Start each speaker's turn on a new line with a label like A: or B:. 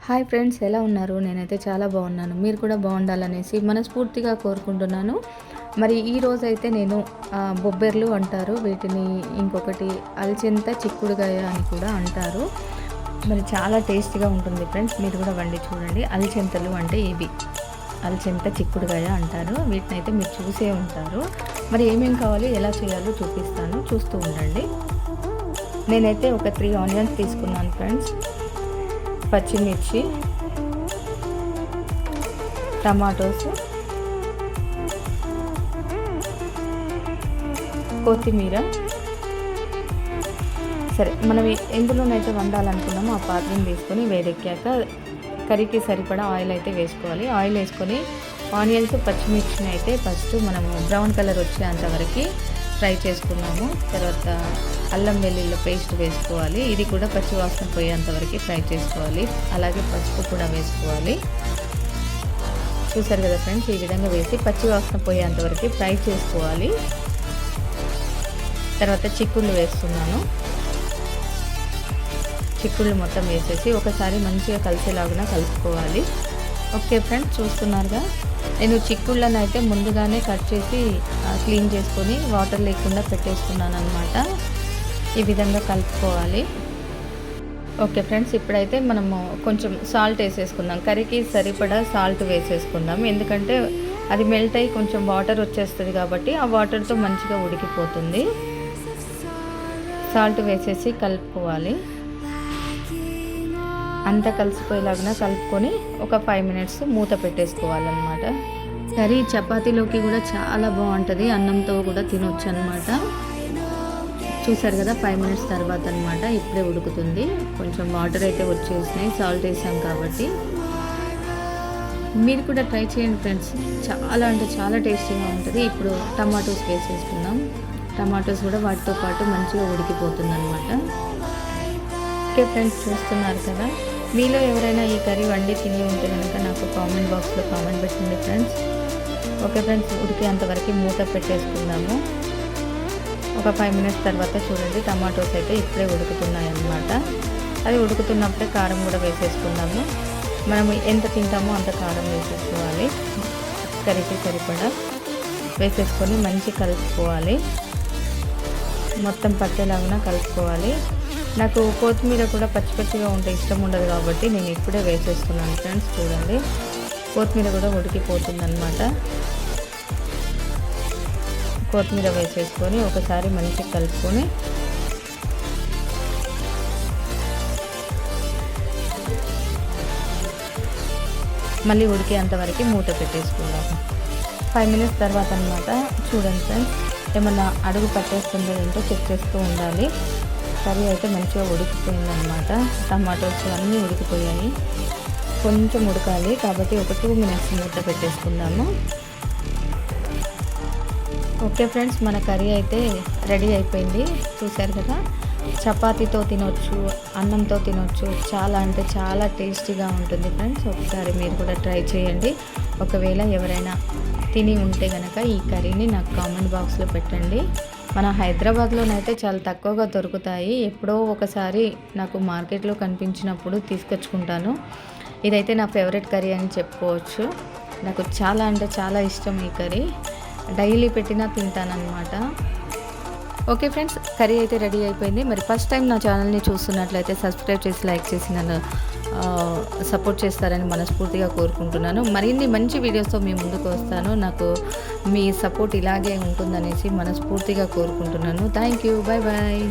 A: Hi friends, ఎలా ఉన్నారు? నేనైతే చాలా బాగున్నాను. మీరు కూడా బాగుండాలనేసి మనస్ఫూర్తిగా కోరుకుంటున్నాను. మరి ఈరోజైతే నేను బొబ్బెర్లు అంటారు వీటిని, ఇంకొకటి అల్చెంత చిక్కుడుగాయ అని కూడా అంటారు. మరి చాలా టేస్టీగా ఉంటుంది ఫ్రెండ్స్, మీరు కూడా వండి చూడండి. అల్చెంతలు అంటే ఇవి అల్చెంత చిక్కుడుగాయ అంటారు. వీటిని అయితే మీరు చూసే ఉంటారు. మరి ఏమేం కావాలి, ఎలా చేయాలో చూపిస్తాను, చూస్తూ ఉండండి. నేనైతే ఒక 3 ఆనియన్స్ తీసుకున్నాను ఫ్రెండ్స్, పచ్చిమిర్చి, టమాటోస్, కొత్తిమీర. సరే, మనం ఎందులోనైతే వండాలనుకున్నామో ఆ పాత్రను తీసుకొని వేడెక్కాక కర్రీకి సరిపడా ఆయిల్ అయితే వేసుకోవాలి. ఆయిల్ వేసుకొని ఆనియన్స్, పచ్చిమిర్చిని అయితే ఫస్ట్ మనము బ్రౌన్ కలర్ వచ్చేంతవరకు ఫ్రై చేసుకున్నాము. తర్వాత అల్లం వెల్లుల్లి పేస్ట్ వేసుకోవాలి. ఇది కూడా పచ్చి వాసన పోయేంతవరకు ఫ్రై చేసుకోవాలి. అలాగే పసుపు కూడా వేసుకోవాలి. చూసారు కదా ఫ్రెండ్స్, ఈ విధంగా వేసి పచ్చి వాసన పోయేంతవరకు ఫ్రై చేసుకోవాలి. తర్వాత చిక్కుళ్ళు వేస్తున్నాను. చిక్కుళ్ళు మొత్తం వేసేసి ఒకసారి మంచిగా కలిసేలాగా కలుపుకోవాలి. ఓకే ఫ్రెండ్స్, చూస్తున్నారుగా, నేను చిక్కుళ్ళని అయితే ముందుగానే కట్ చేసి క్లీన్ చేసుకొని వాటర్ లేకుండా పెట్టేసుకున్నాను అనమాట. ఈ విధంగా కలుపుకోవాలి. ఓకే ఫ్రెండ్స్, ఇప్పుడైతే మనము కొంచెం సాల్ట్ వేసేసుకుందాం. కర్రీకి సరిపడా సాల్ట్ వేసేసుకుందాం, ఎందుకంటే అది మెల్ట్ అయ్యి కొంచెం వాటర్ వచ్చేస్తుంది కాబట్టి ఆ వాటర్తో మంచిగా ఉడికిపోతుంది. సాల్ట్ వేసేసి కలుపుకోవాలి. అంతా కలిసిపోయేలాగా కలుపుకొని ఒక 5 మినిట్స్ మూత పెట్టేసుకోవాలన్నమాట. కర్రీ చపాతీలోకి కూడా చాలా బాగుంటుంది, అన్నంతో కూడా తినొచ్చు అనమాట. చూసారు కదా, 5 మినిట్స్ తర్వాత అనమాట ఇప్పుడే ఉడుకుతుంది. కొంచెం వాటర్ అయితే వచ్చేసినాయి, సాల్ట్ వేసాం కాబట్టి. మీరు కూడా ట్రై చేయండి ఫ్రెండ్స్, చాలా అంటే చాలా టేస్టీగా ఉంటుంది. ఇప్పుడు టమాటోస్ వేసేసుకుందాం. టమాటోస్ కూడా వాటితో పాటు మంచిగా ఉడికిపోతుంది అనమాట. ఓకే ఫ్రెండ్స్, చూస్తున్నారు కదా, మీలో ఎవరైనా ఈ కర్రీ వండి తిని ఉంటే కనుక నాకు కామెంట్ బాక్స్లో కామెంట్ పెట్టండి ఫ్రెండ్స్. ఓకే ఫ్రెండ్స్, ఉడికేంతవరకు మూత పెట్టేసుకుందాము. ఒక 5 మినిట్స్ తర్వాత చూడండి, టమాటోస్ అయితే ఇప్పుడే ఉడుకుతున్నాయి అన్నమాట. అది ఉడుకుతున్నప్పుడే కారం కూడా వేసేసుకుందాము. మనం ఎంత తింటామో అంత కారం వేసేసుకోవాలి. కర్రీకి సరిపడా వేసేసుకొని మంచి కలుపుకోవాలి. మొత్తం పట్టేలాగా కలుపుకోవాలి. నాకు కొత్తిమీర కూడా పచ్చి పచ్చిగా ఉంటే ఇష్టం ఉండదు కాబట్టి నేను ఇప్పుడే వేసేస్తున్నాను ఫ్రెండ్స్. చూడండి, కొత్తిమీర కూడా ఉడికిపోతుంది అనమాట. కొత్తిమీర వేసేసుకొని ఒకసారి మంచిగా కలుపుకొని మళ్ళీ ఉడికేంతవరకు మూత పెట్టేసుకుందాము. 5 మినిట్స్ తర్వాత అనమాట. చూడండి ఫ్రెండ్స్, ఏమన్నా అడుగు పట్టేస్తుందో ఏంటో చెక్ చేస్తూ ఉండాలి. కర్రీ అయితే మంచిగా ఉడికిపోయిందనమాట. టమాటోస్ అన్నీ ఉడికిపోయాయి. కొంచెం ఉడకాలి కాబట్టి ఒక 2 మినిట్స్ మూత పెట్టేసుకుందాము. ఓకే ఫ్రెండ్స్, మన కర్రీ అయితే రెడీ అయిపోయింది. చూసారు కదా, చపాతీతో తినొచ్చు, అన్నంతో తినొచ్చు. చాలా అంటే చాలా టేస్టీగా ఉంటుంది ఫ్రెండ్స్. ఒకసారి మీరు కూడా ట్రై చేయండి. ఒకవేళ ఎవరైనా తిని ఉంటే కనుక ఈ కర్రీని నాకు కామెంట్ బాక్స్లో పెట్టండి. మన హైదరాబాద్లోనైతే చాలా తక్కువగా దొరుకుతాయి. ఎప్పుడో ఒకసారి నాకు మార్కెట్లో కనిపించినప్పుడు తీసుకొచ్చుకుంటాను. ఇదైతే నా ఫేవరెట్ కర్రీ అని చెప్పుకోవచ్చు. నాకు చాలా అంటే చాలా ఇష్టం ఈ కర్రీ. డైలీ పెట్టినా తింటానన్నమాట. ఓకే ఫ్రెండ్స్, కర్రీ అయితే రెడీ అయిపోయింది. మరి ఫస్ట్ టైం నా ఛానల్ని చూస్తున్నట్లయితే సబ్స్క్రైబ్ చేసి లైక్ చేసి నన్ను సపోర్ట్ చేస్తారని మనస్ఫూర్తిగా కోరుకుంటున్నాను. మరిన్ని మంచి వీడియోస్తో మీ ముందుకు వస్తాను. నాకు మీ సపోర్ట్ ఇలాగే ఉంటుందనేసి మనస్ఫూర్తిగా కోరుకుంటున్నాను. Thank you, bye bye.